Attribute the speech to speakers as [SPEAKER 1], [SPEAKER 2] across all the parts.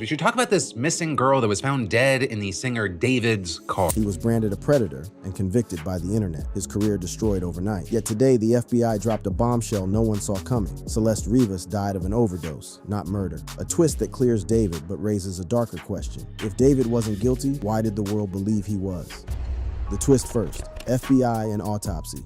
[SPEAKER 1] We should talk about this missing girl that was found dead in the singer D4vd's car.
[SPEAKER 2] He was branded a predator and convicted by the internet, his career destroyed overnight. Yet today, the FBI dropped a bombshell no one saw coming. Celeste Rivas died of an overdose, not murder. A twist that clears D4vd but raises a darker question. If D4vd wasn't guilty, why did the world believe he was? The twist first, FBI and Autopsy.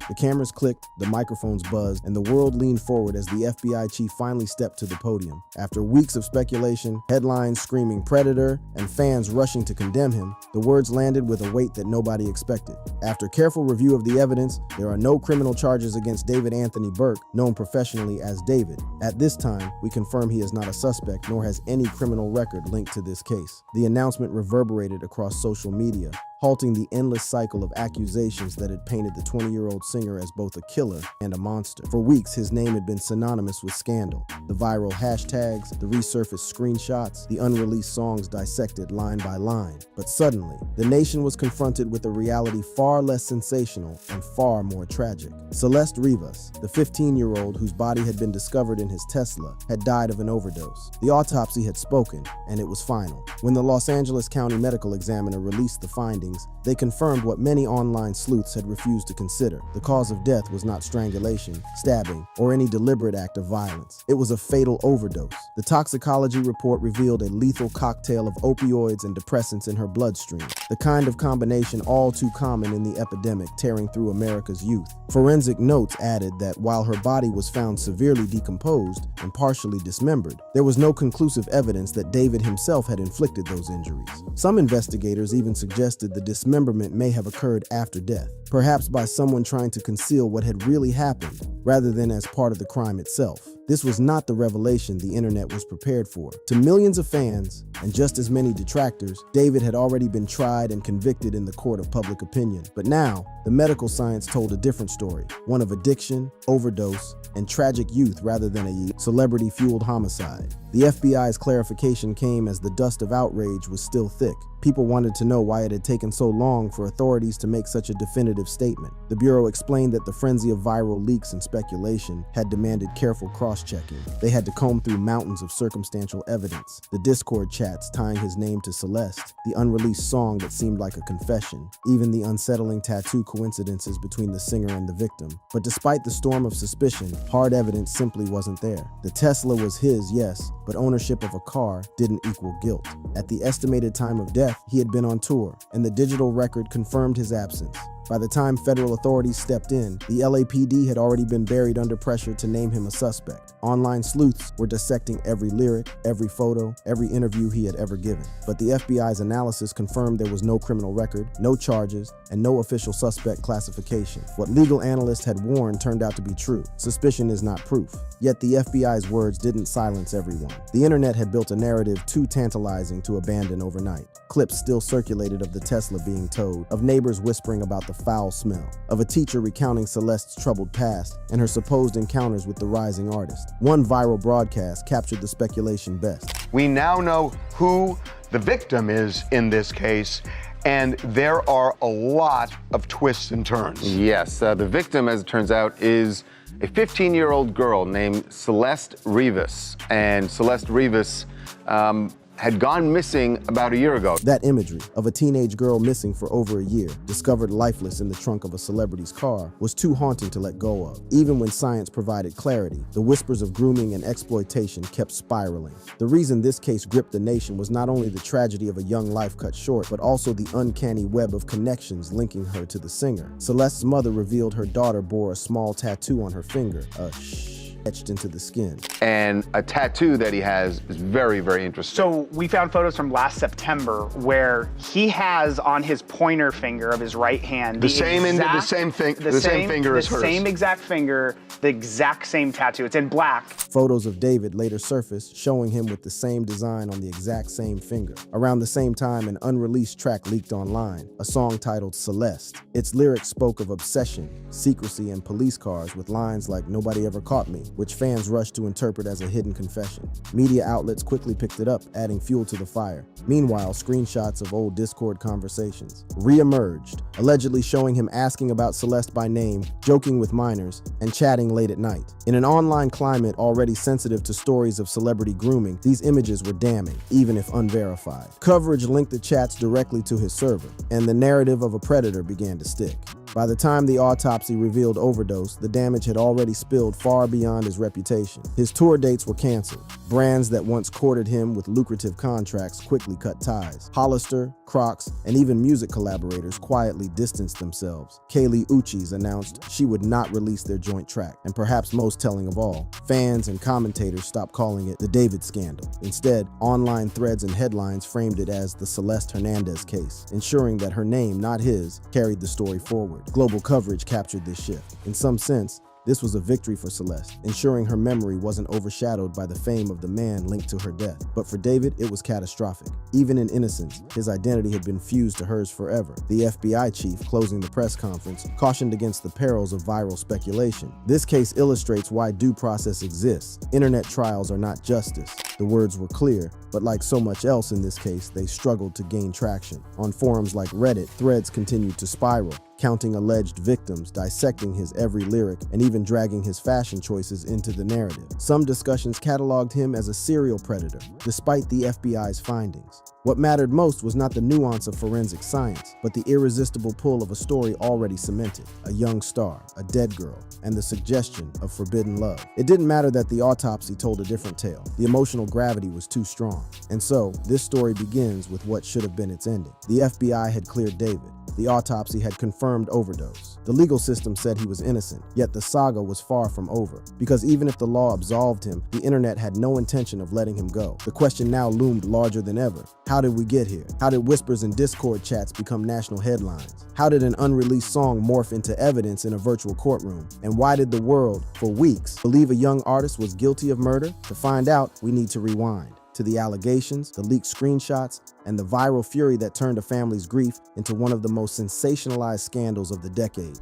[SPEAKER 2] The cameras clicked, the microphones buzzed, and the world leaned forward as the FBI chief finally stepped to the podium. After weeks of speculation, headlines screaming predator, and fans rushing to condemn him, the words landed with a weight that nobody expected. After careful review of the evidence, there are no criminal charges against David Anthony Burke, known professionally as D4vd. At this time, we confirm he is not a suspect nor has any criminal record linked to this case. The announcement reverberated across social media, halting the endless cycle of accusations that had painted the 20-year-old singer as both a killer and a monster. For weeks, his name had been synonymous with scandal. The viral hashtags, the resurfaced screenshots, the unreleased songs dissected line by line. But suddenly, the nation was confronted with a reality far less sensational and far more tragic. Celeste Rivas, the 15-year-old whose body had been discovered in his Tesla, had died of an overdose. The autopsy had spoken, and it was final. When the Los Angeles County Medical Examiner released the findings, they confirmed what many online sleuths had refused to consider. The cause of death was not strangulation, stabbing, or any deliberate act of violence. It was a fatal overdose. The toxicology report revealed a lethal cocktail of opioids and depressants in her bloodstream, the kind of combination all too common in the epidemic tearing through America's youth. Forensic notes added that while her body was found severely decomposed and partially dismembered, there was no conclusive evidence that D4vd himself had inflicted those injuries. Some investigators even suggested the dismemberment may have occurred after death, perhaps by someone trying to conceal what had really happened, rather than as part of the crime itself. This was not the revelation the internet was prepared for. To millions of fans, and just as many detractors, D4vd had already been tried and convicted in the court of public opinion. But now, the medical science told a different story, one of addiction, overdose, and tragic youth rather than a celebrity-fueled homicide. The FBI's clarification came as the dust of outrage was still thick. People wanted to know why it had taken so long for authorities to make such a definitive statement. The Bureau explained that the frenzy of viral leaks and speculation had demanded careful cross-checking. They had to comb through mountains of circumstantial evidence, the Discord chats tying his name to Celeste, the unreleased song that seemed like a confession, even the unsettling tattoo coincidences between the singer and the victim. But despite the storm of suspicion, hard evidence simply wasn't there. The Tesla was his, yes, but ownership of a car didn't equal guilt. At the estimated time of death, he had been on tour, and the digital record confirmed his absence. By the time federal authorities stepped in, the LAPD had already been buried under pressure to name him a suspect. Online sleuths were dissecting every lyric, every photo, every interview he had ever given. But the FBI's analysis confirmed there was no criminal record, no charges, and no official suspect classification. What legal analysts had warned turned out to be true. Suspicion is not proof. Yet the FBI's words didn't silence everyone. The internet had built a narrative too tantalizing to abandon overnight. Clips still circulated of the Tesla being towed, of neighbors whispering about the foul smell, of a teacher recounting Celeste's troubled past and her supposed encounters with the rising artist. One viral broadcast captured the speculation best.
[SPEAKER 3] We now know who the victim is in this case, and there are a lot of twists and turns.
[SPEAKER 4] Yes, the victim, as it turns out, is a 15-year-old girl named Celeste Rivas. And Celeste Rivas had gone missing about a year ago.
[SPEAKER 2] That imagery of a teenage girl missing for over a year, discovered lifeless in the trunk of a celebrity's car, was too haunting to let go of. Even when science provided clarity, the whispers of grooming and exploitation kept spiraling. The reason this case gripped the nation was not only the tragedy of a young life cut short, but also the uncanny web of connections linking her to the singer. Celeste's mother revealed her daughter bore a small tattoo on her finger, etched into the skin.
[SPEAKER 4] And a tattoo that he has is very, very interesting.
[SPEAKER 5] So we found photos from last September where he has on his pointer finger of his right hand
[SPEAKER 3] the same finger as hers.
[SPEAKER 5] The same exact finger, the exact same tattoo. It's in black.
[SPEAKER 2] Photos of D4vd later surfaced, showing him with the same design on the exact same finger. Around the same time, an unreleased track leaked online, a song titled Celeste. Its lyrics spoke of obsession, secrecy, and police cars with lines like "Nobody ever caught me," which fans rushed to interpret as a hidden confession. Media outlets quickly picked it up, adding fuel to the fire. Meanwhile, screenshots of old Discord conversations re-emerged, allegedly showing him asking about Celeste by name, joking with minors, and chatting late at night. In an online climate already sensitive to stories of celebrity grooming, these images were damning, even if unverified. Coverage linked the chats directly to his server, and the narrative of a predator began to stick. By the time the autopsy revealed Overdose, the damage had already spilled far beyond his reputation. His tour dates were canceled. Brands that once courted him with lucrative contracts quickly cut ties. Hollister, Crocs, and even music collaborators quietly distanced themselves. Kaylee Uchis announced she would not release their joint track, and perhaps most telling of all, fans and commentators stopped calling it the David scandal. Instead, online threads and headlines framed it as the Celeste Hernandez case, ensuring that her name, not his, carried the story forward. Global coverage captured this shift. In some sense, this was a victory for Celeste, ensuring her memory wasn't overshadowed by the fame of the man linked to her death. But for David, it was catastrophic. Even in innocence, his identity had been fused to hers forever. The FBI chief, closing the press conference, cautioned against the perils of viral speculation. This case illustrates why due process exists. Internet trials are not justice. The words were clear, but like so much else in this case, they struggled to gain traction. On forums like Reddit, threads continued to spiral, counting alleged victims, dissecting his every lyric, and even dragging his fashion choices into the narrative. Some discussions cataloged him as a serial predator, despite the FBI's findings. What mattered most was not the nuance of forensic science, but the irresistible pull of a story already cemented. A young star, a dead girl, and the suggestion of forbidden love. It didn't matter that the autopsy told a different tale. The emotional gravity was too strong. And so, this story begins with what should have been its ending. The FBI had cleared David. The autopsy had confirmed Overdose. The legal system said he was innocent, yet the saga was far from over. Because even if the law absolved him, the internet had no intention of letting him go. The question now loomed larger than ever. How did we get here? How did whispers and Discord chats become national headlines? How did an unreleased song morph into evidence in a virtual courtroom? And why did the world, for weeks, believe a young artist was guilty of murder? To find out, we need to rewind to the allegations, the leaked screenshots, and the viral fury that turned a family's grief into one of the most sensationalized scandals of the decade.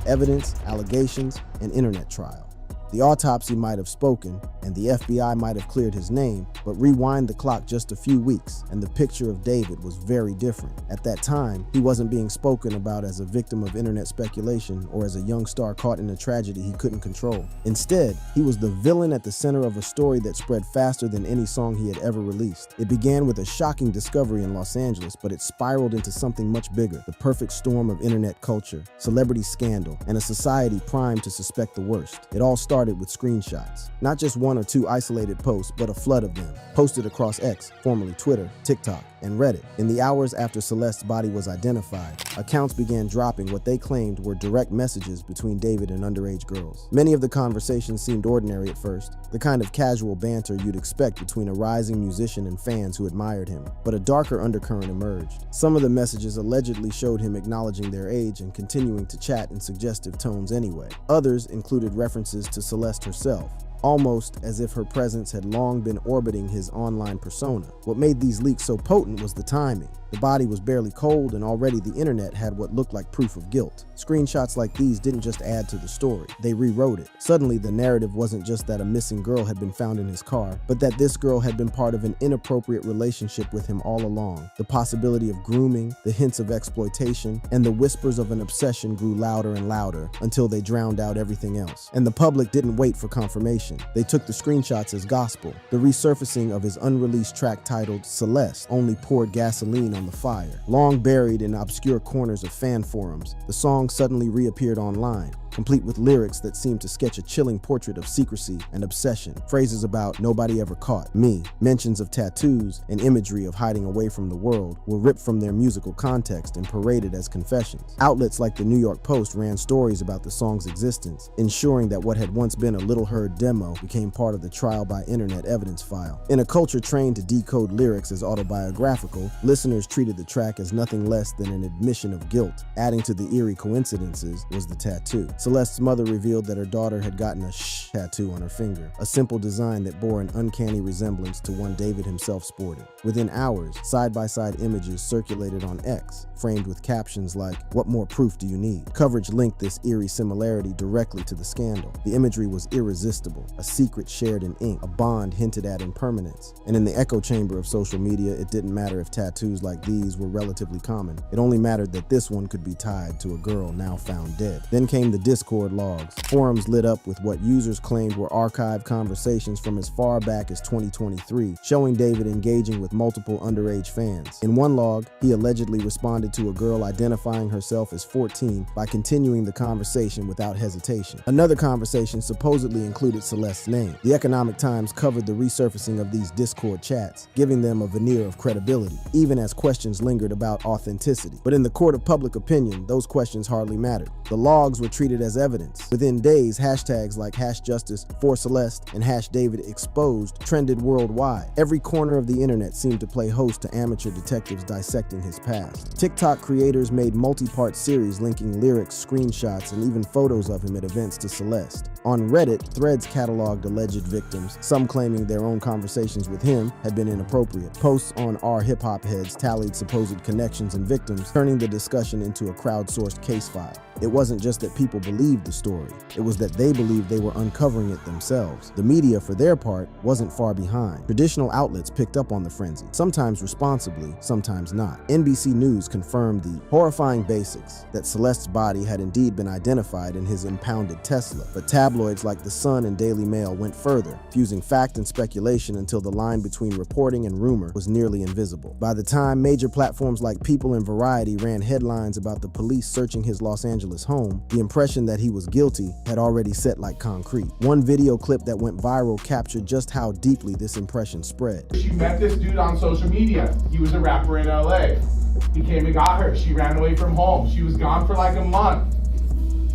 [SPEAKER 2] Evidence, allegations, and internet trial. The autopsy might have spoken, and the FBI might have cleared his name, but rewind the clock just a few weeks, and the picture of David was very different. At that time, he wasn't being spoken about as a victim of internet speculation or as a young star caught in a tragedy he couldn't control. Instead, he was the villain at the center of a story that spread faster than any song he had ever released. It began with a shocking discovery in Los Angeles, but it spiraled into something much bigger, the perfect storm of internet culture, celebrity scandal, and a society primed to suspect the worst. It all started with screenshots. Not just one or two isolated posts, but a flood of them, posted across X, formerly Twitter, TikTok, and Reddit. In the hours after Celeste's body was identified, accounts began dropping what they claimed were direct messages between David and underage girls. Many of the conversations seemed ordinary at first, the kind of casual banter you'd expect between a rising musician and fans who admired him. But a darker undercurrent emerged. Some of the messages allegedly showed him acknowledging their age and continuing to chat in suggestive tones anyway. Others included references to Celeste herself, almost as if her presence had long been orbiting his online persona. What made these leaks so potent was the timing. The body was barely cold, and already the internet had what looked like proof of guilt. Screenshots like these didn't just add to the story, they rewrote it. Suddenly, the narrative wasn't just that a missing girl had been found in his car, but that this girl had been part of an inappropriate relationship with him all along. The possibility of grooming, the hints of exploitation, and the whispers of an obsession grew louder and louder until they drowned out everything else. And the public didn't wait for confirmation. They took the screenshots as gospel. The resurfacing of his unreleased track titled Celeste only poured gasoline on the fire. Long buried in obscure corners of fan forums, the song suddenly reappeared online, complete with lyrics that seemed to sketch a chilling portrait of secrecy and obsession. Phrases about nobody ever caught me, mentions of tattoos, and imagery of hiding away from the world were ripped from their musical context and paraded as confessions. Outlets like the New York Post ran stories about the song's existence, ensuring that what had once been a little-heard demo became part of the trial by internet evidence file. In a culture trained to decode lyrics as autobiographical, listeners treated the track as nothing less than an admission of guilt. Adding to the eerie coincidences was the tattoo. Celeste's mother revealed that her daughter had gotten a shh tattoo on her finger, a simple design that bore an uncanny resemblance to one David himself sported. Within hours, side-by-side images circulated on X, framed with captions like, "What more proof do you need?" Coverage linked this eerie similarity directly to the scandal. The imagery was irresistible, a secret shared in ink, a bond hinted at in permanence. And in the echo chamber of social media, it didn't matter if tattoos like these were relatively common. It only mattered that this one could be tied to a girl now found dead. Then came the Discord logs. Forums lit up with what users claimed were archived conversations from as far back as 2023, showing David engaging with multiple underage fans. In one log, he allegedly responded to a girl identifying herself as 14 by continuing the conversation without hesitation. Another conversation supposedly included Celeste's name. The Economic Times covered the resurfacing of these Discord chats, giving them a veneer of credibility, even as questions lingered about authenticity. But in the court of public opinion, those questions hardly mattered. The logs were treated as evidence. Within days, hashtags like #JusticeForCeleste and #DavidExposed trended worldwide. Every corner of the internet seemed to play host to amateur detectives dissecting his past. TikTok creators made multi-part series linking lyrics, screenshots, and even photos of him at events to Celeste. On Reddit, threads cataloged alleged victims, some claiming their own conversations with him had been inappropriate. Posts on our hip-hop heads tallied supposed connections and victims, turning the discussion into a crowdsourced case file. It wasn't just that people believed the story, it was that they believed they were uncovering it themselves. The media, for their part, wasn't far behind. Traditional outlets picked up on the frenzy, sometimes responsibly, sometimes not. NBC News confirmed the horrifying basics, that Celeste's body had indeed been identified in his impounded Tesla. But tabloids like The Sun and Daily Mail went further, fusing fact and speculation until the line between reporting and rumor was nearly invisible. By the time major platforms like People and Variety ran headlines about the police searching his Los Angeles home, the impression that he was guilty had already set like concrete. One video clip that went viral captured just how deeply this impression spread.
[SPEAKER 6] She met this dude on social media. He was a rapper in LA. He came and got her. She ran away from home. She was gone for like a month.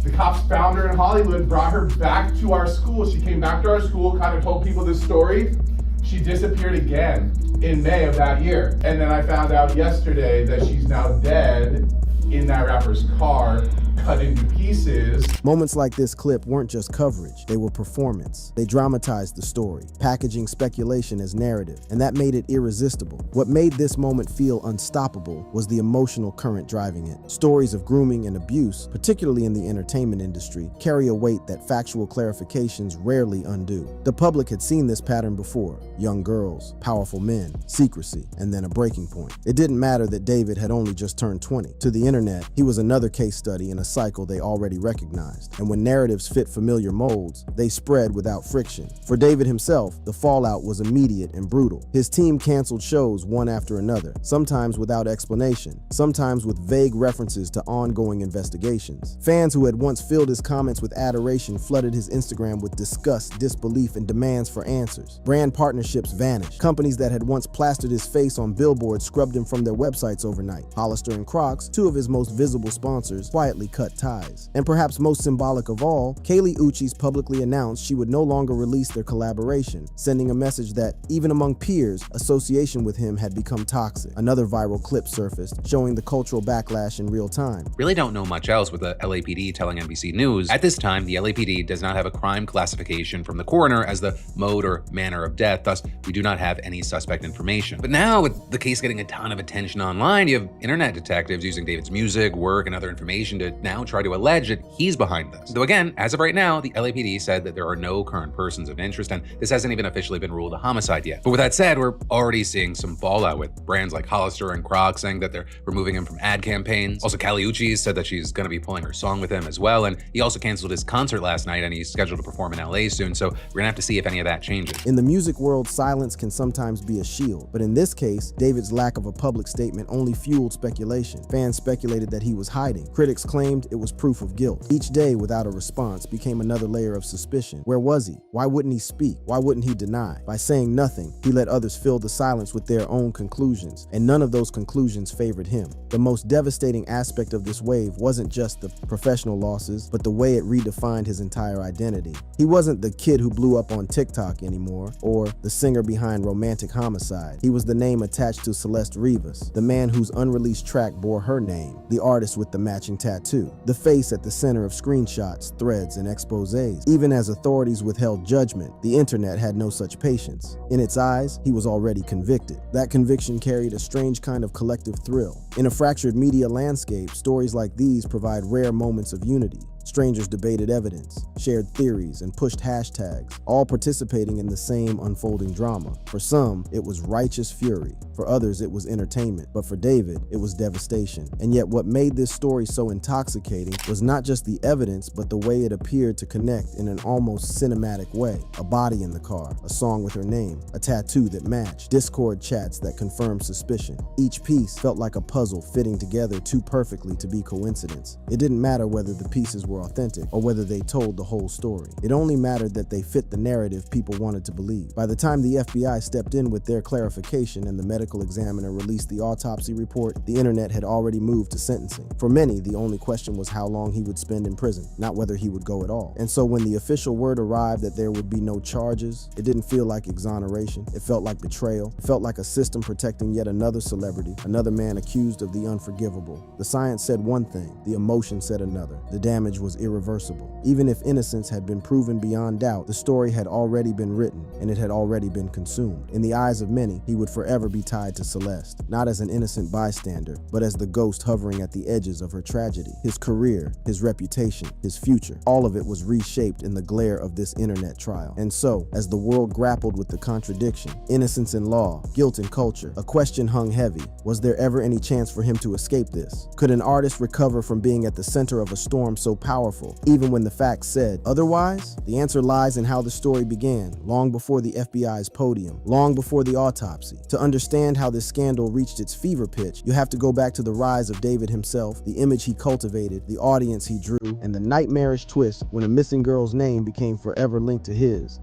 [SPEAKER 6] The cops found her in Hollywood, brought her back to our school. She came back to our school, kind of told people this story. She disappeared again in May of that year. And then I found out yesterday that she's now dead in that rapper's car, cut into pieces.
[SPEAKER 2] Moments like this clip weren't just coverage, they were performance. They dramatized the story, packaging speculation as narrative, and that made it irresistible. What made this moment feel unstoppable was the emotional current driving it. Stories of grooming and abuse, particularly in the entertainment industry, carry a weight that factual clarifications rarely undo. The public had seen this pattern before: young girls, powerful men, secrecy, and then a breaking point. It didn't matter that David had only just turned 20. To the internet, he was another case study in a cycle they already recognized. And when narratives fit familiar molds, they spread without friction. For David himself, the fallout was immediate and brutal. His team canceled shows one after another, sometimes without explanation, sometimes with vague references to ongoing investigations. Fans who had once filled his comments with adoration flooded his Instagram with disgust, disbelief, and demands for answers. Brand partnerships vanished. Companies that had once plastered his face on billboards scrubbed him from their websites overnight. Hollister and Crocs, two of his most visible sponsors, quietly cut ties. And perhaps most symbolic of all, Kaylee Uchis publicly announced she would no longer release their collaboration, sending a message that, even among peers, association with him had become toxic. Another viral clip surfaced, showing the cultural backlash in real time.
[SPEAKER 1] Really don't know much else with the LAPD telling NBC News. At this time, the LAPD does not have a crime classification from the coroner as the mode or manner of death, thus we do not have any suspect information. But now, with the case getting a ton of attention online, you have internet detectives using David's music, work, and other information to now try to allege that he's behind this. Though again, as of right now, the LAPD said that there are no current persons of interest, and this hasn't even officially been ruled a homicide yet. But with that said, we're already seeing some fallout with brands like Hollister and Crocs saying that they're removing him from ad campaigns. Also, Kaylee Uchis said that she's going to be pulling her song with him as well, and he also canceled his concert last night, and he's scheduled to perform in LA soon, so we're gonna have to see if any of that changes.
[SPEAKER 2] In the music world, silence can sometimes be a shield, but in this case, David's lack of a public statement only fueled speculation. Fans speculated that he was hiding. Critics claimed it was proof of guilt. Each day without a response became another layer of suspicion. Where was he? Why wouldn't he speak? Why wouldn't he deny? By saying nothing, he let others fill the silence with their own conclusions, and none of those conclusions favored him. The most devastating aspect of this wave wasn't just the professional losses, but the way it redefined his entire identity. He wasn't the kid who blew up on TikTok anymore, or the singer behind Romantic Homicide. He was the name attached to Celeste Rivas, the man whose unreleased track bore her name, the artist with the matching tattoo. mystery, the face at the center of screenshots, threads, and exposés. Even as authorities withheld judgment, the internet had no such patience. In its eyes, he was already convicted. That conviction carried a strange kind of collective thrill. In a fractured media landscape, stories like these provide rare moments of unity. Strangers debated evidence, shared theories, and pushed hashtags, all participating in the same unfolding drama. For some, it was righteous fury. For others, it was entertainment. But for David, it was devastation. And yet what made this story so intoxicating was not just the evidence, but the way it appeared to connect in an almost cinematic way. A body in the car, a song with her name, a tattoo that matched, Discord chats that confirmed suspicion. Each piece felt like a puzzle fitting together too perfectly to be coincidence. It didn't matter whether the pieces were authentic or whether they told the whole story. It only mattered that they fit the narrative people wanted to believe. By the time the FBI stepped in with their clarification and the medical examiner released the autopsy report, the internet had already moved to sentencing. For many, the only question was how long he would spend in prison, not whether he would go at all. And so when the official word arrived that there would be no charges, it didn't feel like exoneration. It felt like betrayal. It felt like a system protecting yet another celebrity, another man accused of the unforgivable. The science said one thing, the emotion said another. The damage was irreversible. Even if innocence had been proven beyond doubt, the story had already been written, and it had already been consumed. In the eyes of many, he would forever be tied to Celeste, not as an innocent bystander, but as the ghost hovering at the edges of her tragedy. His career, his reputation, his future, all of it was reshaped in the glare of this internet trial. And so, as the world grappled with the contradiction, innocence in law, guilt in culture, a question hung heavy. Was there ever any chance for him to escape this? Could an artist recover from being at the center of a storm so powerful, even when the facts said otherwise? The answer lies in how the story began, long before the FBI's podium, long before the autopsy. To understand how this scandal reached its fever pitch, you have to go back to the rise of David himself, the image he cultivated, the audience he drew, and the nightmarish twist when a missing girl's name became forever linked to his.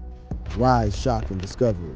[SPEAKER 2] Rise, shock, and discovery.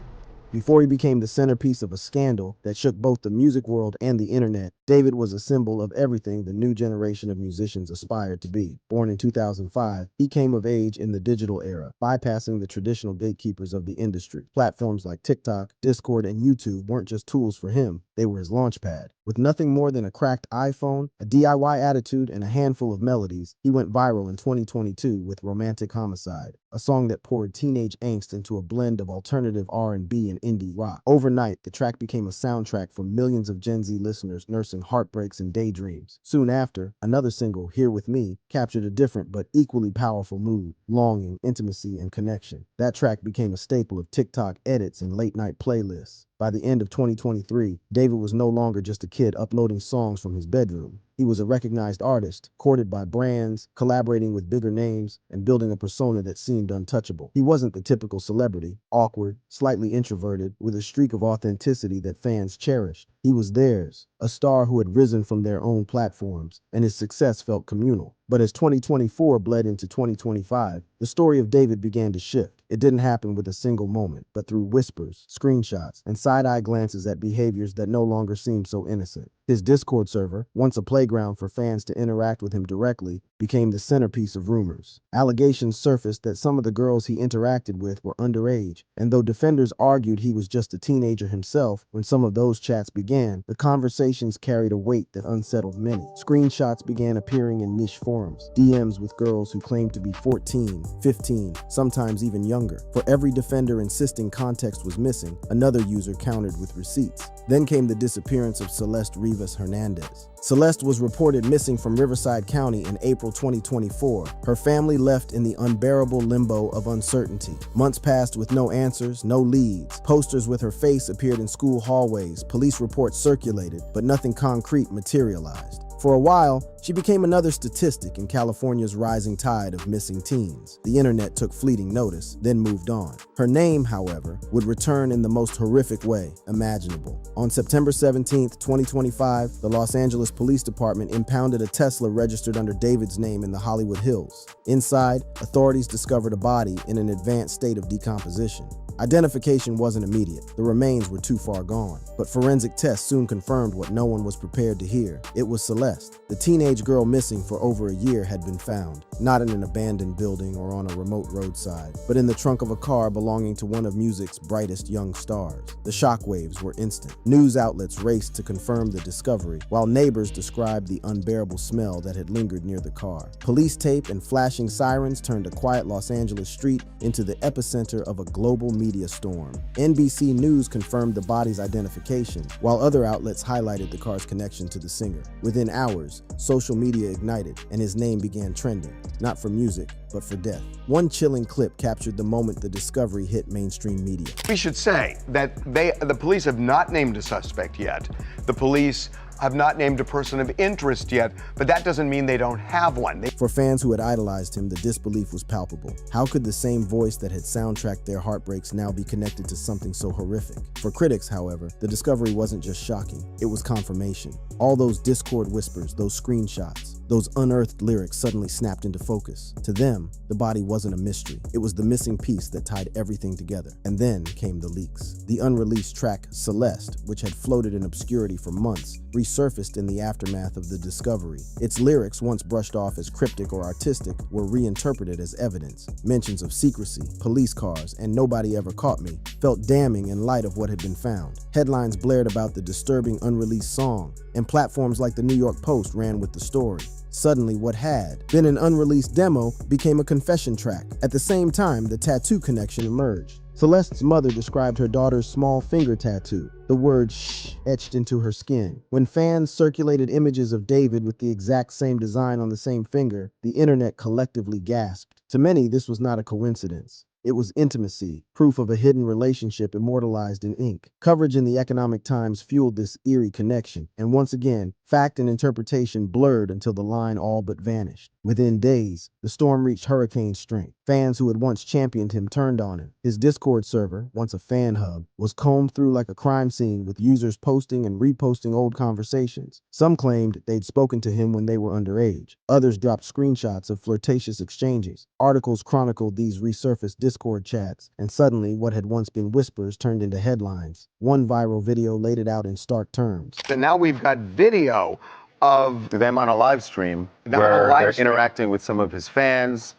[SPEAKER 2] Before he became the centerpiece of a scandal that shook both the music world and the internet, David was a symbol of everything the new generation of musicians aspired to be. Born in 2005, he came of age in the digital era, bypassing the traditional gatekeepers of the industry. Platforms like TikTok, Discord, and YouTube weren't just tools for him, they were his launchpad. With nothing more than a cracked iPhone, a DIY attitude, and a handful of melodies, he went viral in 2022 with Romantic Homicide, a song that poured teenage angst into a blend of alternative R&B and indie rock. Overnight, the track became a soundtrack for millions of Gen Z listeners nursing heartbreaks and daydreams. Soon after, another single, Here With Me, captured a different but equally powerful mood, longing, intimacy, and connection. That track became a staple of TikTok edits and late-night playlists. By the end of 2023, David was no longer just a kid uploading songs from his bedroom. He was a recognized artist, courted by brands, collaborating with bigger names, and building a persona that seemed untouchable. He wasn't the typical celebrity, awkward, slightly introverted, with a streak of authenticity that fans cherished. He was theirs, a star who had risen from their own platforms, and his success felt communal. But as 2024 bled into 2025, the story of David began to shift. It didn't happen with a single moment, but through whispers, screenshots, and side-eye glances at behaviors that no longer seemed so innocent. His Discord server, once a playground for fans to interact with him directly, became the centerpiece of rumors. Allegations surfaced that some of the girls he interacted with were underage, and though defenders argued he was just a teenager himself, when some of those chats began, the conversations carried a weight that unsettled many. Screenshots began appearing in niche forums, DMs with girls who claimed to be 14, 15, sometimes even younger. For every defender insisting context was missing, another user countered with receipts. Then came the disappearance of Celeste Hernandez. Celeste was reported missing from Riverside County in April 2024. Her family left in the unbearable limbo of uncertainty. Months passed with no answers, no leads. Posters with her face appeared in school hallways. Police reports circulated, but nothing concrete materialized. For a while, she became another statistic in California's rising tide of missing teens. The internet took fleeting notice, then moved on. Her name, however, would return in the most horrific way imaginable. On September 17, 2025, the Los Angeles Police Department impounded a Tesla registered under David's name in the Hollywood Hills. Inside, authorities discovered a body in an advanced state of decomposition. Identification wasn't immediate. The remains were too far gone. But forensic tests soon confirmed what no one was prepared to hear. It was Celeste. The teenage teenage girl missing for over a year had been found, not in an abandoned building or on a remote roadside, but in the trunk of a car belonging to one of music's brightest young stars. The shockwaves were instant. News outlets raced to confirm the discovery, while neighbors described the unbearable smell that had lingered near the car. Police tape and flashing sirens turned a quiet Los Angeles street into the epicenter of a global media storm. NBC News confirmed the body's identification, while other outlets highlighted the car's connection to the singer. Within hours, social media ignited, and his name began trending, not for music, but for death. One chilling clip captured the moment the discovery hit mainstream media.
[SPEAKER 3] We should say that the police have not named a suspect yet. The police have not named a person of interest yet, but that doesn't mean they don't have one.
[SPEAKER 2] For fans who had idolized him, the disbelief was palpable. How could the same voice that had soundtracked their heartbreaks now be connected to something so horrific? For critics, however, the discovery wasn't just shocking, it was confirmation. All those Discord whispers, those screenshots, those unearthed lyrics suddenly snapped into focus. To them, the body wasn't a mystery. It was the missing piece that tied everything together. And then came the leaks. The unreleased track, Celeste, which had floated in obscurity for months, resurfaced in the aftermath of the discovery. Its lyrics, once brushed off as cryptic or artistic, were reinterpreted as evidence. Mentions of secrecy, police cars, and Nobody Ever Caught Me felt damning in light of what had been found. Headlines blared about the disturbing unreleased song, and platforms like the New York Post ran with the story. Suddenly, what had been an unreleased demo became a confession track. At the same time, the tattoo connection emerged. Celeste's mother described her daughter's small finger tattoo, the word "shh" etched into her skin. When fans circulated images of David with the exact same design on the same finger, the internet collectively gasped. To many, this was not a coincidence. It was intimacy, proof of a hidden relationship immortalized in ink. Coverage in the Economic Times fueled this eerie connection, and once again, fact and interpretation blurred until the line all but vanished. Within days, the storm reached hurricane strength. Fans who had once championed him turned on him. His Discord server, once a fan hub, was combed through like a crime scene with users posting and reposting old conversations. Some claimed they'd spoken to him when they were underage. Others dropped screenshots of flirtatious exchanges. Articles chronicled these resurfaced Discord chats, and suddenly what had once been whispers turned into headlines. One viral video laid it out in stark terms.
[SPEAKER 3] And now we've got video of
[SPEAKER 4] them on a live stream where they're interacting with some of his fans.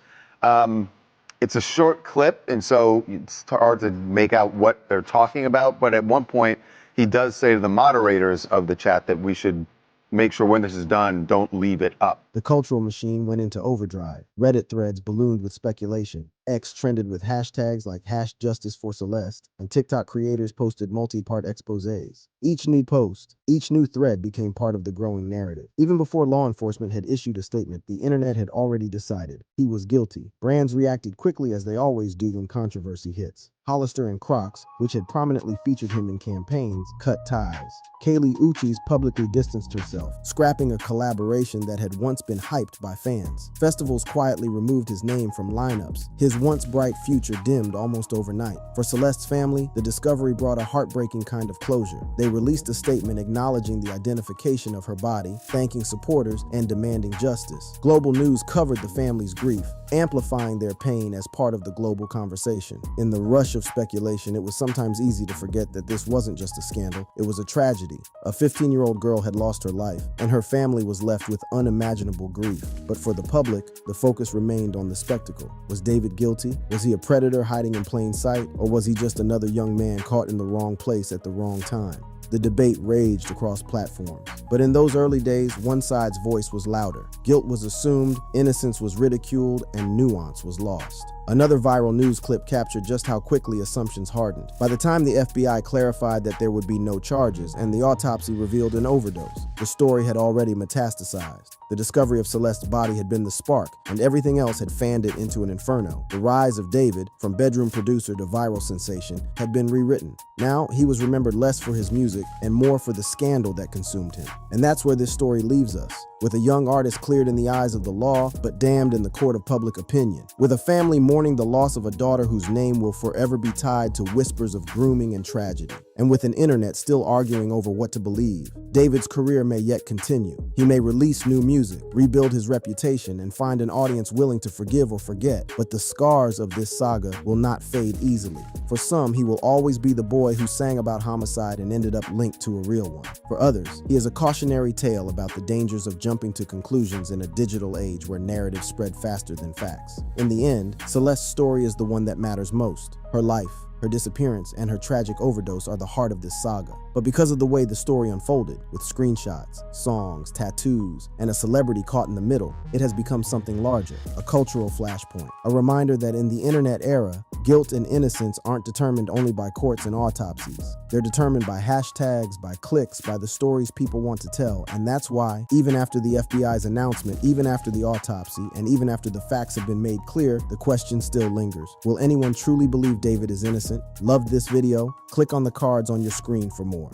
[SPEAKER 4] It's a short clip, and so it's hard to make out what they're talking about. But at one point, he does say to the moderators of the chat that we should make sure when this is done, don't leave it up.
[SPEAKER 2] The cultural machine went into overdrive. Reddit threads ballooned with speculation. X trended with hashtags like #JusticeForCeleste, and TikTok creators posted multi-part exposés. Each new post, each new thread became part of the growing narrative. Even before law enforcement had issued a statement, the internet had already decided he was guilty. Brands reacted quickly as they always do when controversy hits. Hollister and Crocs, which had prominently featured him in campaigns, cut ties. Kaylee Uchis publicly distanced herself, scrapping a collaboration that had once been hyped by fans. Festivals quietly removed his name from lineups. His once bright future dimmed almost overnight. For Celeste's family, the discovery brought a heartbreaking kind of closure. They released a statement acknowledging the identification of her body, thanking supporters, and demanding justice. Global news covered the family's grief, amplifying their pain as part of the global conversation. In the rush of speculation, it was sometimes easy to forget that this wasn't just a scandal, it was a tragedy. A 15-year-old girl had lost her life, and her family was left with unimaginable grief. But for the public, the focus remained on the spectacle. Was David guilty? Was he a predator hiding in plain sight? Or was he just another young man caught in the wrong place at the wrong time? The debate raged across platforms. But in those early days, one side's voice was louder. Guilt was assumed, innocence was ridiculed, and nuance was lost. Another viral news clip captured just how quickly assumptions hardened. By the time the FBI clarified that there would be no charges and the autopsy revealed an overdose, the story had already metastasized. The discovery of Celeste's body had been the spark, and everything else had fanned it into an inferno. The rise of David, from bedroom producer to viral sensation, had been rewritten. Now, he was remembered less for his music and more for the scandal that consumed him. And that's where this story leaves us. With a young artist cleared in the eyes of the law, but damned in the court of public opinion. With a family mourning the loss of a daughter whose name will forever be tied to whispers of grooming and tragedy. And with an internet still arguing over what to believe, David's career may yet continue. He may release new music, rebuild his reputation, and find an audience willing to forgive or forget. But the scars of this saga will not fade easily. For some, he will always be the boy who sang about homicide and ended up linked to a real one. For others, he is a cautionary tale about the dangers of jumping to conclusions in a digital age where narratives spread faster than facts. In the end, Celeste's story is the one that matters most. Her life, her disappearance, and her tragic overdose are the heart of this saga. But because of the way the story unfolded, with screenshots, songs, tattoos, and a celebrity caught in the middle, it has become something larger, a cultural flashpoint. A reminder that in the internet era, guilt and innocence aren't determined only by courts and autopsies. They're determined by hashtags, by clicks, by the stories people want to tell. And that's why, even after the FBI's announcement, even after the autopsy, and even after the facts have been made clear, the question still lingers. Will anyone truly believe David is innocent? Love this video? Click on the cards on your screen for more.